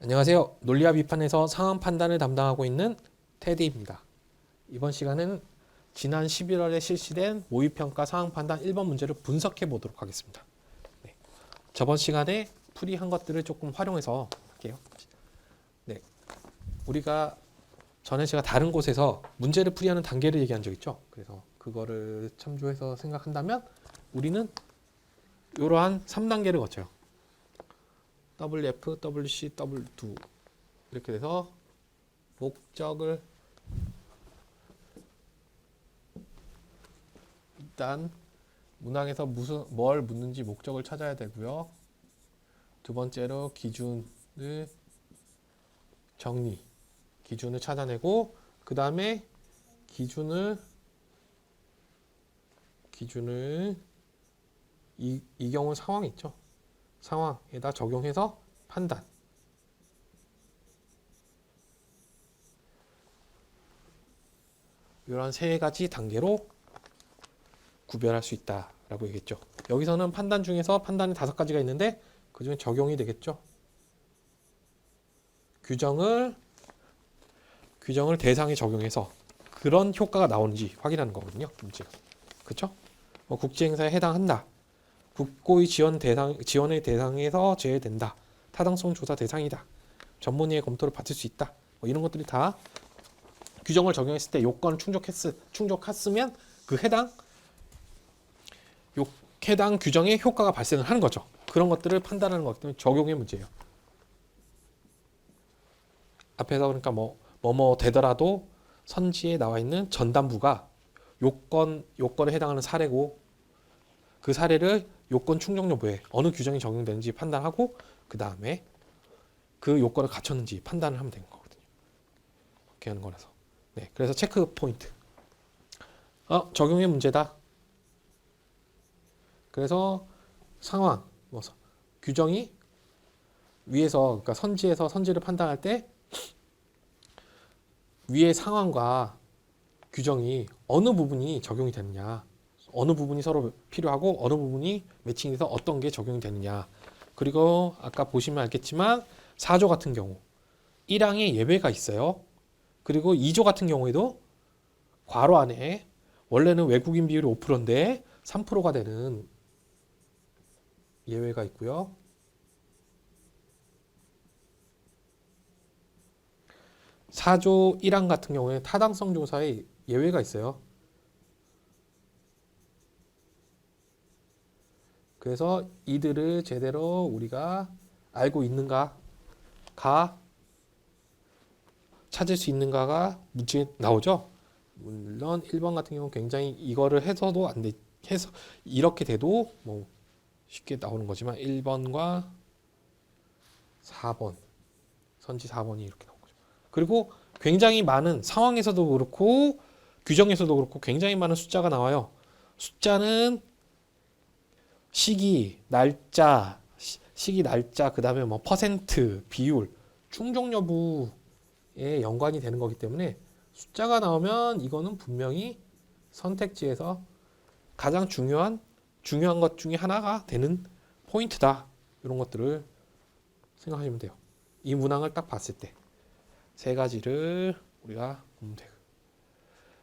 안녕하세요. 논리와 비판에서 상황 판단을 담당하고 있는 테디입니다. 이번 시간은 지난 11월에 실시된 모의평가 상황 판단 1번 문제를 분석해 보도록 하겠습니다. 네. 저번 시간에 풀이한 것들을 조금 활용해서 할게요. 네. 우리가 전에 제가 다른 곳에서 문제를 풀이하는 단계를 얘기한 적 있죠. 그래서 그거를 참조해서 생각한다면 우리는 이러한 3단계를 거쳐요. WF, WC, W2 이렇게 돼서 목적을 일단 문항에서 뭘 묻는지 목적을 찾아야 되고요. 두 번째로 기준을 기준을 찾아내고 그 다음에 기준을 이 경우 상황이 있죠. 상황에다 적용해서 판단. 이런 세 가지 단계로 구별할 수 있다라고 얘기했죠. 여기서는 판단 중에서 판단이 5가지가 있는데 그 중에 적용이 되겠죠. 규정을 대상에 적용해서 그런 효과가 나오는지 확인하는 거거든요. 문제가. 그렇죠? 국제행사에 해당한다. 국고의 지원의 대상에서 제외된다. 타당성 조사 대상이다. 전문의의 검토를 받을 수 있다. 이런 것들이 다 규정을 적용했을 때 요건을 충족했으면 그 해당 규정에 효과가 발생을 하는 거죠. 그런 것들을 판단하는 것 때문에 적용의 문제예요. 앞에서 그러니까 뭐뭐 되더라도 선지에 나와 있는 전담부가 요건에 해당하는 사례고 그 사례를 요건 충족 여부에 어느 규정이 적용되는지 판단하고 그 다음에 그 요건을 갖췄는지 판단을 하면 되는 거거든요. 그렇게 하는 거라서. 네, 그래서 체크 포인트. 적용의 문제다. 그래서 상황, 규정이 위에서 그러니까 선지에서 선지를 판단할 때 위의 상황과 규정이 어느 부분이 적용이 되느냐, 어느 부분이 서로 필요하고 어느 부분이 매칭돼서 어떤 게 적용이 되느냐. 그리고 아까 보시면 알겠지만 4조 같은 경우 1항에 예외가 있어요. 그리고 2조 같은 경우에도 괄호 안에 원래는 외국인 비율이 5%인데 3%가 되는 예외가 있고요. 4조 1항 같은 경우에 타당성 조사에 예외가 있어요. 그래서 이들을 제대로 우리가 알고 있는가가 찾을 수 있는가가 문제에 나오죠. 물론 1번 같은 경우 굉장히 이거를 해서도 안 돼. 해서 이렇게 돼도 쉽게 나오는 거지만 1번과 4번 선지 4번이 이렇게 나온 거죠. 그리고 굉장히 많은 상황에서도 그렇고 규정에서도 그렇고 굉장히 많은 숫자가 나와요. 숫자는 시기, 날짜, 그다음에 퍼센트, 비율, 충족 여부에 연관이 되는 거기 때문에 숫자가 나오면 이거는 분명히 선택지에서 가장 중요한 것 중에 하나가 되는 포인트다. 이런 것들을 생각하시면 돼요. 이 문항을 딱 봤을 때 세 가지를 우리가 보면 돼요.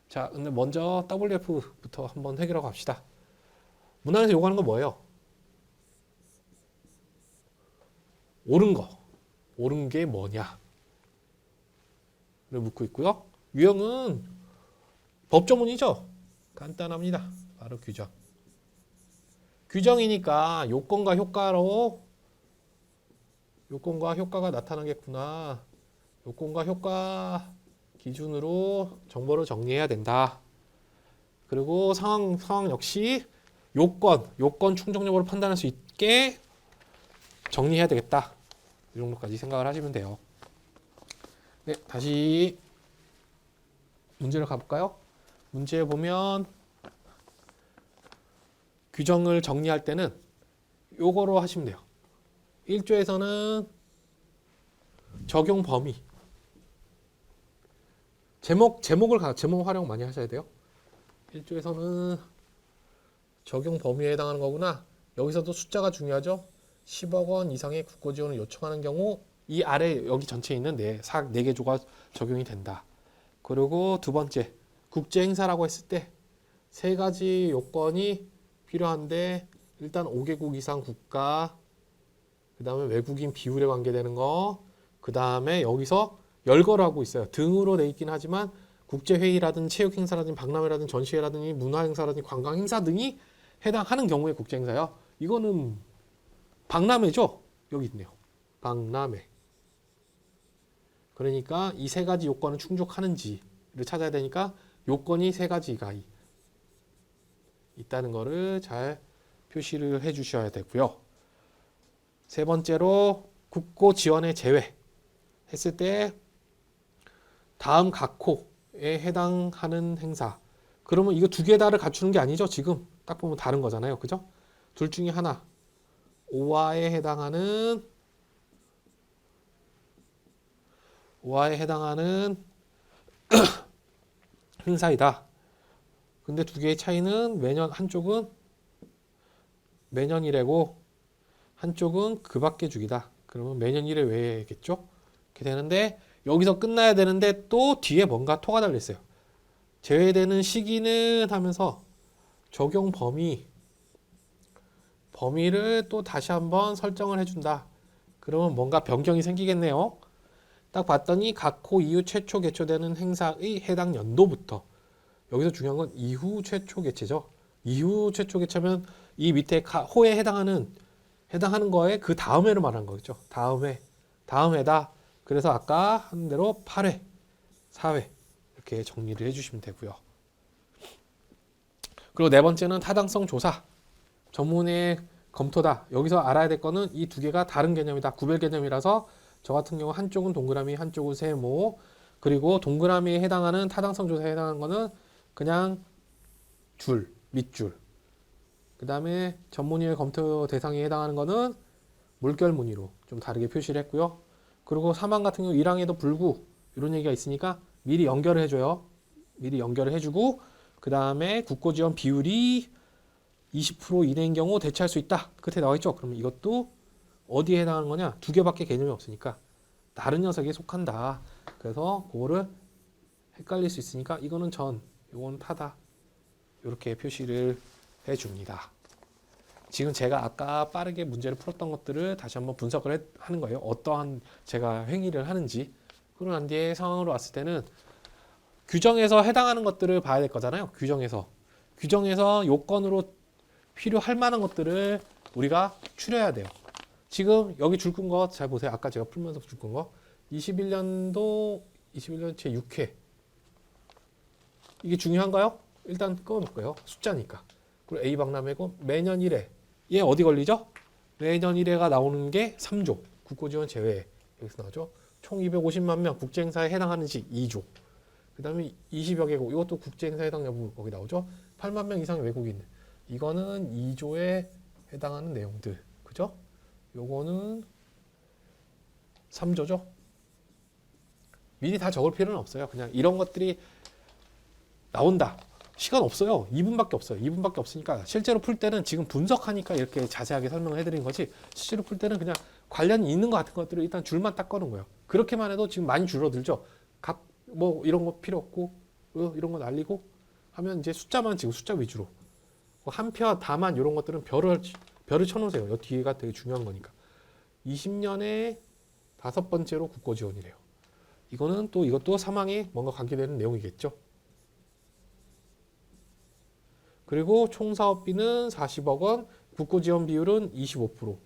자, 근데 먼저 WF부터 한번 해결하고 갑시다. 문항에서 요구하는 건 뭐예요? 옳은 게 뭐냐를 묻고 있고요. 유형은 법조문이죠. 간단합니다. 바로 규정. 규정이니까 요건과 효과가 나타나겠구나. 요건과 효과 기준으로 정보를 정리해야 된다. 그리고 상황 역시 요건 충족 여부를 판단할 수 있게 정리해야 되겠다. 이 정도까지 생각을 하시면 돼요. 네, 다시 문제를 가볼까요? 문제에 보면 규정을 정리할 때는 요거로 하시면 돼요. 1조에서는 적용 범위. 제목 활용 많이 하셔야 돼요. 1조에서는 적용 범위에 해당하는 거구나. 여기서도 숫자가 중요하죠. 10억 원 이상의 국고 지원을 요청하는 경우 이 아래 여기 전체에 있는 사항 4개 조가 적용이 된다. 그리고 두 번째, 국제 행사라고 했을 때 세 가지 요건이 필요한데 일단 5개국 이상 국가, 그 다음에 외국인 비율에 관계되는 거, 그 다음에 여기서 열거라고 있어요. 등으로 돼 있긴 하지만 국제회의라든지 체육행사라든지 박람회라든지 전시회라든지 문화행사라든지 관광행사 등이 해당하는 경우의 국제행사요. 이거는 박람회죠. 여기 있네요. 박람회. 그러니까 이 세 가지 요건을 충족하는지를 찾아야 되니까 요건이 세 가지가 있다는 거를 잘 표시를 해 주셔야 되고요. 세 번째로 국고 지원의 제외 했을 때 다음 각 호에 해당하는 행사. 그러면 이거 두 개 다를 갖추는 게 아니죠. 지금 딱 보면 다른 거잖아요. 그죠? 둘 중에 하나. 5화에 해당하는 행사이다. 근데 두 개의 차이는 매년 한쪽은 매년 1회고 한쪽은 그 밖의 주기다. 그러면 매년 1회 외에겠죠? 이렇게 되는데 여기서 끝나야 되는데 또 뒤에 뭔가 토가 달렸어요. 제외되는 시기는 하면서 적용 범위를 또 다시 한번 설정을 해준다. 그러면 뭔가 변경이 생기겠네요. 딱 봤더니 각 호 이후 최초 개최되는 행사의 해당 연도부터, 여기서 중요한 건 이후 최초 개최죠. 이후 최초 개최면 이 밑에 호에 해당하는 거에 그 다음 해를 말하는 거겠죠. 다음 해다. 그래서 아까 한 대로 8회, 4회 이렇게 정리를 해주시면 되고요. 그리고 네 번째는 타당성 조사. 전문의 검토다. 여기서 알아야 될 거는 이 두 개가 다른 개념이다. 구별 개념이라서 저 같은 경우 한쪽은 동그라미, 한쪽은 세모. 그리고 동그라미에 해당하는 타당성 조사에 해당하는 거는 그냥 줄, 밑줄. 그 다음에 전문의의 검토 대상에 해당하는 거는 물결 무늬로 좀 다르게 표시를 했고요. 그리고 3항 같은 경우 1항에도 불구 이런 얘기가 있으니까 미리 연결을 해줘요. 미리 연결을 해주고 그 다음에 국고지원 비율이 20% 이내인 경우 대체할 수 있다. 끝에 나와 있죠. 그러면 이것도 어디에 해당하는 거냐? 두 개밖에 개념이 없으니까 다른 녀석에 속한다. 그래서 그거를 헷갈릴 수 있으니까 이거는 전, 이거는 타다. 이렇게 표시를 해줍니다. 지금 제가 아까 빠르게 문제를 풀었던 것들을 다시 한번 분석을 하는 거예요. 어떠한 제가 행위를 하는지. 그러고 난 뒤에 상황으로 왔을 때는 규정에서 해당하는 것들을 봐야 될 거잖아요. 규정에서 요건으로 필요할 만한 것들을 우리가 추려야 돼요. 지금 여기 줄 끈 거 잘 보세요. 아까 제가 풀면서 줄 끈 거 21년도 21년 제6회 이게 중요한가요? 일단 꺼놓을게요. 숫자니까. 그리고 A 박람회고 매년 1회 얘 어디 걸리죠? 매년 1회가 나오는 게 3조 국고지원 제외 여기서 나오죠. 총 250만 명 국제행사에 해당하는지 2조. 그 다음에 20여 개국 이것도 국제행사 해당 여부 거기 나오죠. 8만 명 이상의 외국인 이거는 2조에 해당하는 내용들 그죠? 요거는 3조죠. 미리 다 적을 필요는 없어요. 그냥 이런 것들이 나온다. 시간 없어요. 2분밖에 없어요. 2분밖에 없으니까 실제로 풀 때는 지금 분석하니까 이렇게 자세하게 설명을 해드린 거지 실제로 풀 때는 그냥 관련이 있는 것 같은 것들을 일단 줄만 딱 꺼는 거예요. 그렇게만 해도 지금 많이 줄어들죠. 각 뭐 이런 거 필요 없고 이런 거 날리고 하면 이제 숫자만 지금 숫자 위주로 한표 다만 이런 것들은 별을 쳐놓으세요. 이 뒤에가 되게 중요한 거니까. 20년에 5번째로 국고 지원이래요. 이거는 또 이것도 사망에 뭔가 관계되는 내용이겠죠. 그리고 총 사업비는 40억 원, 국고 지원 비율은 25%.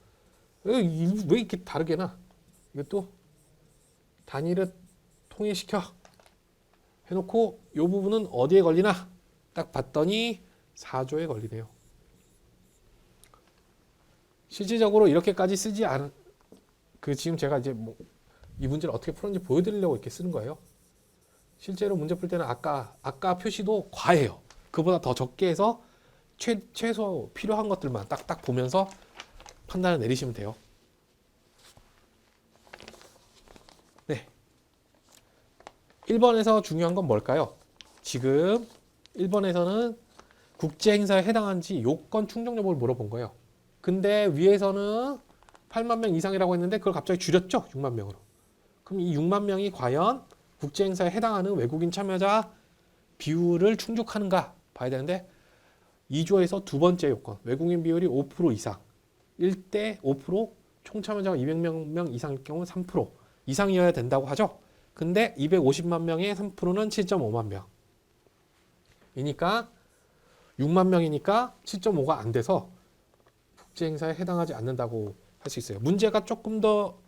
왜 이렇게 다르게 나? 이것도 단위를 통일시켜 해놓고 이 부분은 어디에 걸리나? 딱 봤더니 4조에 걸리네요. 실질적으로 이렇게까지 쓰지 않은 지금 제가 이제 뭐 이 문제를 어떻게 풀었는지 보여드리려고 이렇게 쓰는 거예요. 실제로 문제 풀 때는 아까 표시도 과해요. 그보다 더 적게 해서 최소 필요한 것들만 딱딱 보면서 판단을 내리시면 돼요. 네. 1번에서 중요한 건 뭘까요? 지금 1번에서는 국제행사에 해당하는지 요건 충족 여부를 물어본 거예요. 근데 위에서는 8만 명 이상이라고 했는데 그걸 갑자기 줄였죠. 6만 명으로. 그럼 이 6만 명이 과연 국제행사에 해당하는 외국인 참여자 비율을 충족하는가 봐야 되는데 2조에서 두 번째 요건 외국인 비율이 5% 이상 1대 5% 총 참여자가 200명 이상일 경우 3% 이상이어야 된다고 하죠. 근데 250만 명의 3%는 7.5만 명 이니까 6만 명이니까 7.5가 안 돼서 국제행사에 해당하지 않는다고 할 수 있어요. 문제가 조금 더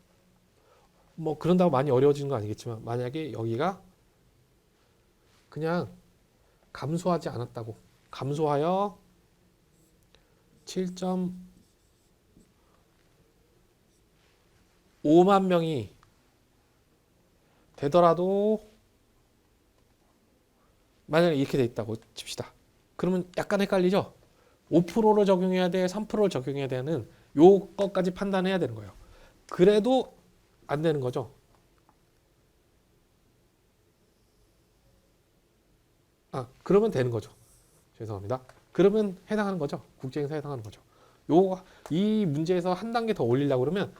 뭐 그런다고 많이 어려워지는 건 아니겠지만 만약에 여기가 그냥 감소하지 않았다고 감소하여 7.5만 명이 되더라도 만약에 이렇게 돼 있다고 칩시다. 그러면 약간 헷갈리죠? 5%로 적용해야 돼, 3%를 적용해야 되는 요것까지 판단해야 되는 거예요. 그래도 안 되는 거죠. 그러면 되는 거죠. 죄송합니다. 그러면 해당하는 거죠. 국제행사에 해당하는 거죠. 이 문제에서 한 단계 더 올리려고 그러면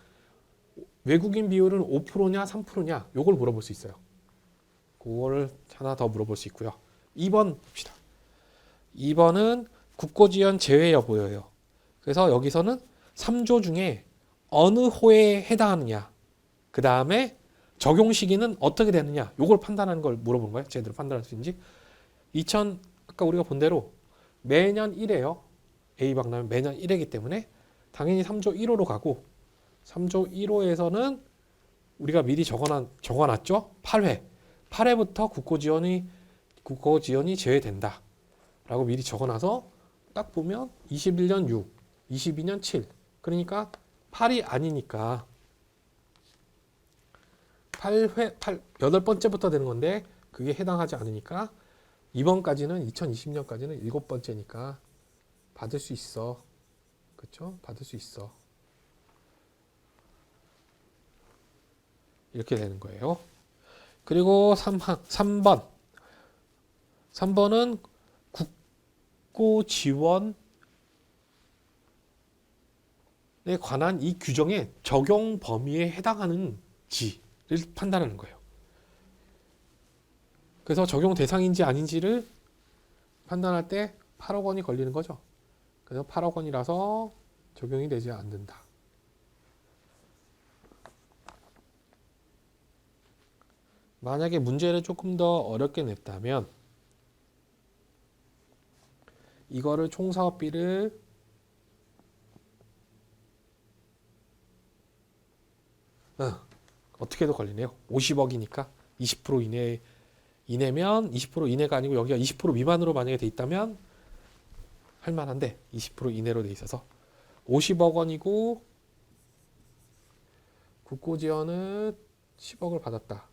외국인 비율은 5%냐 3%냐 요걸 물어볼 수 있어요. 그거를 하나 더 물어볼 수 있고요. 2번 봅시다. 2번은 국고지원 제외 여부예요. 그래서 여기서는 3조 중에 어느 호에 해당하느냐 그 다음에 적용 시기는 어떻게 되느냐 요걸 판단하는 걸 물어보는 거예요. 제대로 판단할 수 있는지. 아까 우리가 본 대로 매년 1회요. A 박람회 매년 1회이기 때문에 당연히 3조 1호로 가고 3조 1호에서는 우리가 미리 적어놨죠. 8회. 8회부터 국고지원이 제외된다. 라고 미리 적어놔서 딱 보면 21년 6, 22년 7. 그러니까 8이 아니니까 8번째부터 되는 건데 그게 해당하지 않으니까 이번까지는 2020년까지는 7번째니까 받을 수 있어. 그렇죠? 받을 수 있어. 이렇게 되는 거예요. 그리고 3번. 3번은 국고 지원에 관한 이 규정의 적용 범위에 해당하는지를 판단하는 거예요. 그래서 적용 대상인지 아닌지를 판단할 때 8억 원이 걸리는 거죠. 그래서 8억 원이라서 적용이 되지 않는다. 만약에 문제를 조금 더 어렵게 냈다면 이거를 총사업비를 어떻게도 걸리네요. 50억이니까 20% 이내면 20% 이내가 아니고 여기가 20% 미만으로 만약에 돼 있다면 할만한데 20% 이내로 돼 있어서 50억 원이고 국고지원은 10억을 받았다.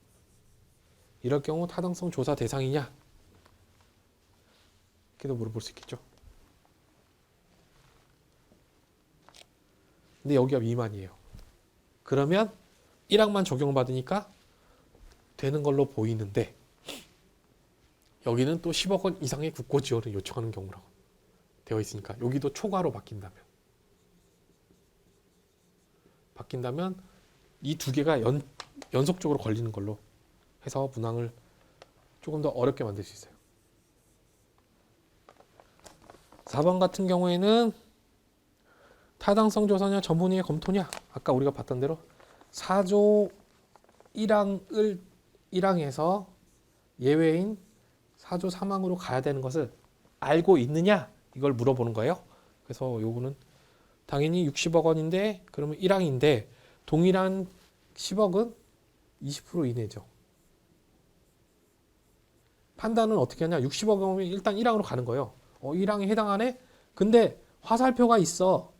이럴 경우 타당성 조사 대상이냐? 이렇게도 물어볼 수 있겠죠. 근데 여기가 미만이에요. 그러면 1항만 적용받으니까 되는 걸로 보이는데 여기는 또 10억 원 이상의 국고 지원을 요청하는 경우라고 되어 있으니까 여기도 초과로 바뀐다면 이 두 개가 연속적으로 걸리는 걸로 해서 문항을 조금 더 어렵게 만들 수 있어요. 4번 같은 경우에는 타당성 조사냐 전문의의 검토냐 아까 우리가 봤던 대로 4조 1항에서 예외인 4조 3항으로 가야 되는 것을 알고 있느냐 이걸 물어보는 거예요. 그래서 요거는 당연히 60억 원인데 그러면 1항인데 동일한 10억은 20% 이내죠. 판단은 어떻게 하냐 60억 원이면 일단 1항으로 가는 거예요. 1항에 해당하네? 근데 화살표가 있으니까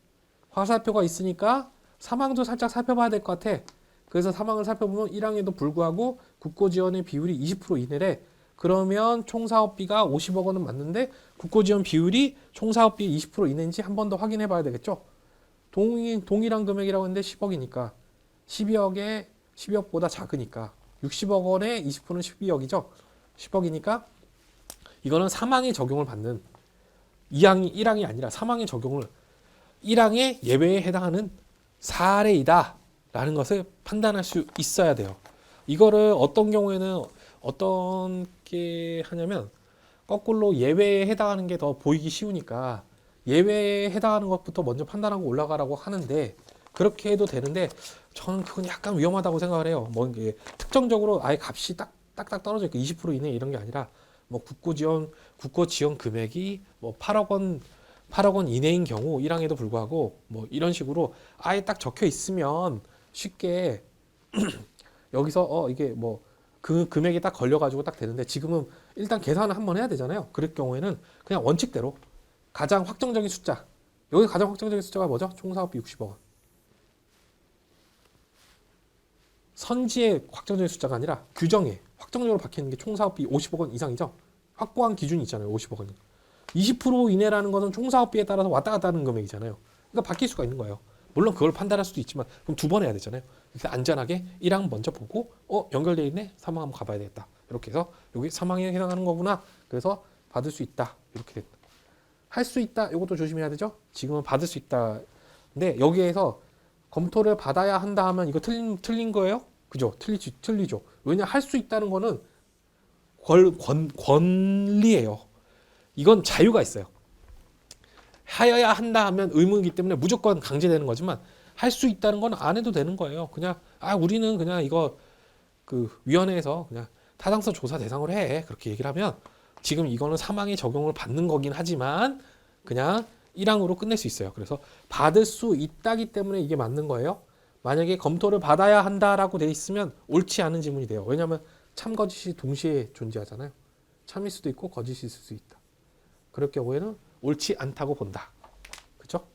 3항도 살짝 살펴봐야 될 것 같아. 그래서 3항을 살펴보면 1항에도 불구하고 국고지원의 비율이 20% 이내래. 그러면 총사업비가 50억 원은 맞는데 국고지원 비율이 총사업비 20% 이내인지 한 번 더 확인해 봐야 되겠죠. 동일한 금액이라고 했는데 10억이니까 12억보다 작으니까 60억 원에 20%는 12억이죠. 10억이니까 이거는 3항에 적용을 받는 1항이 아니라 3항에 적용을 1항에 예외에 해당하는 사례이다라는 것을 판단할 수 있어야 돼요. 이거를 어떤 경우에는 어떤 게 하냐면 거꾸로 예외에 해당하는 게 더 보이기 쉬우니까 예외에 해당하는 것부터 먼저 판단하고 올라가라고 하는데 그렇게 해도 되는데 저는 그건 약간 위험하다고 생각을 해요. 뭐 이게 특정적으로 아예 값이 딱딱 떨어져 있고 20% 이내 이런 게 아니라 뭐 국고 지원 금액이 뭐 8억 원 이내인 경우 1항에도 불구하고 뭐 이런 식으로 아예 딱 적혀 있으면 쉽게 여기서 이게 뭐 그 금액이 딱 걸려가지고 딱 되는데 지금은 일단 계산을 한번 해야 되잖아요. 그럴 경우에는 그냥 원칙대로 가장 확정적인 숫자 여기 가장 확정적인 숫자가 뭐죠? 총사업비 60억 원. 선지의 확정적인 숫자가 아니라 규정에 확정적으로 박혀 있는 게 총사업비 50억 원 이상이죠. 확고한 기준이 있잖아요. 50억 원. 20% 이내라는 것은 총사업비에 따라서 왔다 갔다 하는 금액이잖아요. 그러니까 바뀔 수가 있는 거예요. 물론 그걸 판단할 수도 있지만 그럼 두 번 해야 되잖아요. 그래서 안전하게 1항 먼저 보고 연결되어 있네. 3항 한번 가봐야 되겠다. 이렇게 해서 여기 3항에 해당하는 거구나. 그래서 받을 수 있다. 이렇게 됐다. 할 수 있다. 이것도 조심해야 되죠. 지금은 받을 수 있다. 근데 여기에서 검토를 받아야 한다 하면 이거 틀린 거예요? 그죠? 틀리죠. 왜냐 할 수 있다는 거는 권리예요. 이건 자유가 있어요. 하여야 한다 하면 의무이기 때문에 무조건 강제되는 거지만 할 수 있다는 건 안 해도 되는 거예요. 그냥 우리는 그냥 이거 그 위원회에서 그냥 타당성 조사 대상으로 해. 그렇게 얘기를 하면 지금 이거는 사망에 적용을 받는 거긴 하지만 그냥 1항으로 끝낼 수 있어요. 그래서 받을 수 있다기 때문에 이게 맞는 거예요. 만약에 검토를 받아야 한다라고 돼 있으면 옳지 않은 지문이 돼요. 왜냐하면 참 거짓이 동시에 존재하잖아요. 참일 수도 있고 거짓일 수도 있다. 그럴 경우에는 옳지 않다고 본다. 그렇죠?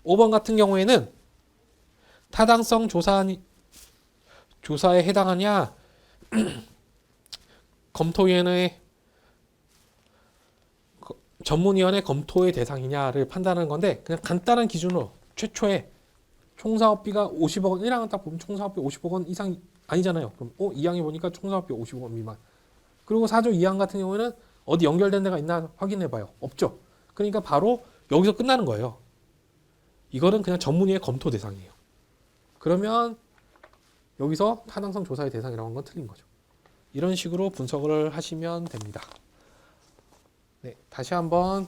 5번 같은 경우에는 타당성 조사에 해당하냐 검토위원회 전문위원회 검토의 대상이냐를 판단하는 건데 그냥 간단한 기준으로 최초에 총사업비가 50억 원 1항은 딱 보면 총사업비 50억 원 이상 아니잖아요. 그럼 2항에 보니까 총사업비 50억 원 미만. 그리고 4조 2항 같은 경우에는 어디 연결된 데가 있나 확인해 봐요. 없죠. 그러니까 바로 여기서 끝나는 거예요. 이거는 그냥 전문위의 검토 대상이에요. 그러면 여기서 타당성 조사의 대상이라고 하는 건 틀린 거죠. 이런 식으로 분석을 하시면 됩니다. 네, 다시 한번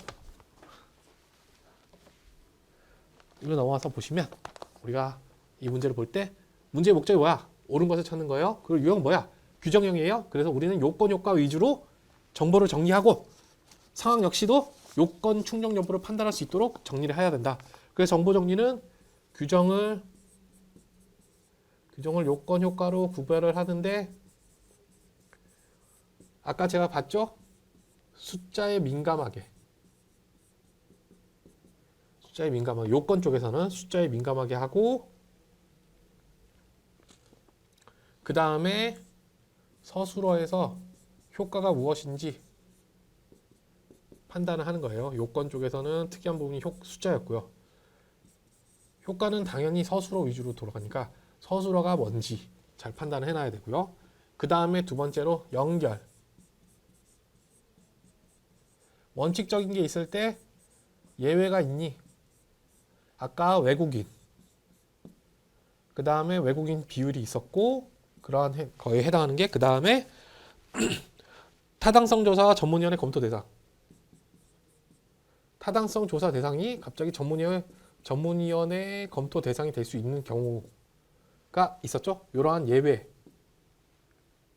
이거 넘어와서 보시면 우리가 이 문제를 볼 때 문제의 목적이 뭐야? 옳은 것을 찾는 거예요. 그리고 유형은 뭐야? 규정형이에요. 그래서 우리는 요건 효과 위주로 정보를 정리하고 상황 역시도 요건 충족 여부를 판단할 수 있도록 정리를 해야 된다. 그래서 정보 정리는 규정을 요건 효과로 구별을 하는데 아까 제가 봤죠? 숫자에 민감하게 요건 쪽에서는 숫자에 민감하게 하고 그 다음에 서술어에서 효과가 무엇인지 판단을 하는 거예요. 요건 쪽에서는 특이한 부분이 숫자였고요. 효과는 당연히 서술어 위주로 돌아가니까 서술어가 뭔지 잘 판단을 해놔야 되고요. 그 다음에 두 번째로 연결. 원칙적인 게 있을 때 예외가 있니? 아까 외국인. 그 다음에 외국인 비율이 있었고 그러한 거에 해당하는 게 그 다음에 타당성 조사 전문위원회 검토 대상. 타당성 조사 대상이 갑자기 전문위원회 검토 대상이 될 수 있는 경우가 있었죠. 이러한 예외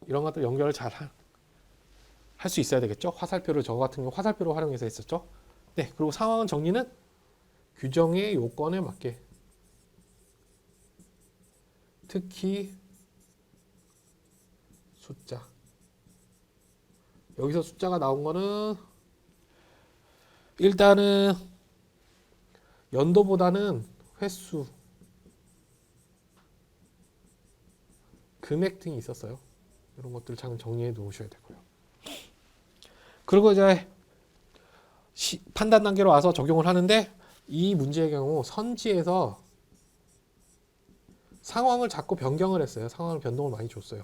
이런 것들 연결을 잘 할 수 있어야 되겠죠. 화살표를 저거 같은 경우 화살표로 활용해서 했었죠. 네, 그리고 상황 정리는 규정의 요건에 맞게 특히 숫자 여기서 숫자가 나온 거는 일단은 연도보다는 횟수 금액 등이 있었어요. 이런 것들 잘 정리해 놓으셔야 되고요. 그리고 이제 판단 단계로 와서 적용을 하는데 이 문제의 경우 선지에서 상황을 자꾸 변경을 했어요. 상황을 변동을 많이 줬어요.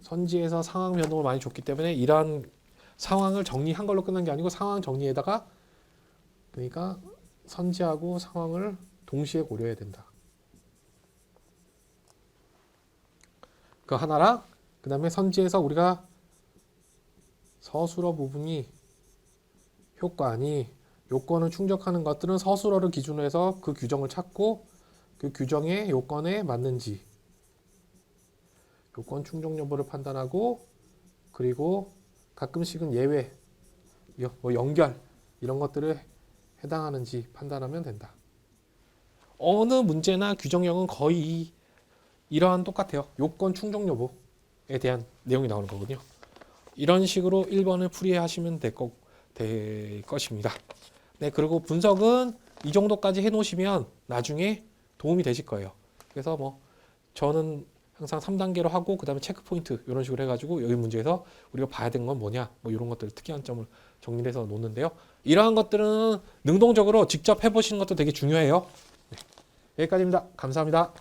선지에서 상황 변동을 많이 줬기 때문에 이러한 상황을 정리한 걸로 끝난 게 아니고 상황 정리에다가 그러니까 선지하고 상황을 동시에 고려해야 된다. 그 하나랑 그 다음에 선지에서 우리가 서술어 부분이 효과니 요건을 충족하는 것들은 서술어를 기준으로 해서 그 규정을 찾고 그 규정의 요건에 맞는지 요건 충족 여부를 판단하고 그리고 가끔씩은 예외, 뭐 연결 이런 것들을 해당하는지 판단하면 된다. 어느 문제나 규정형은 거의 이러한 똑같아요. 요건 충족 여부에 대한 내용이 나오는 거거든요. 이런 식으로 1번을 풀이하시면 될 것입니다. 네, 그리고 분석은 이 정도까지 해놓으시면 나중에 도움이 되실 거예요. 그래서 뭐 저는 항상 3단계로 하고 그 다음에 체크포인트 이런 식으로 해가지고 여기 문제에서 우리가 봐야 되는 건 뭐냐 뭐 이런 것들 특이한 점을 정리를 해서 놓는데요. 이러한 것들은 능동적으로 직접 해보시는 것도 되게 중요해요. 네, 여기까지입니다. 감사합니다.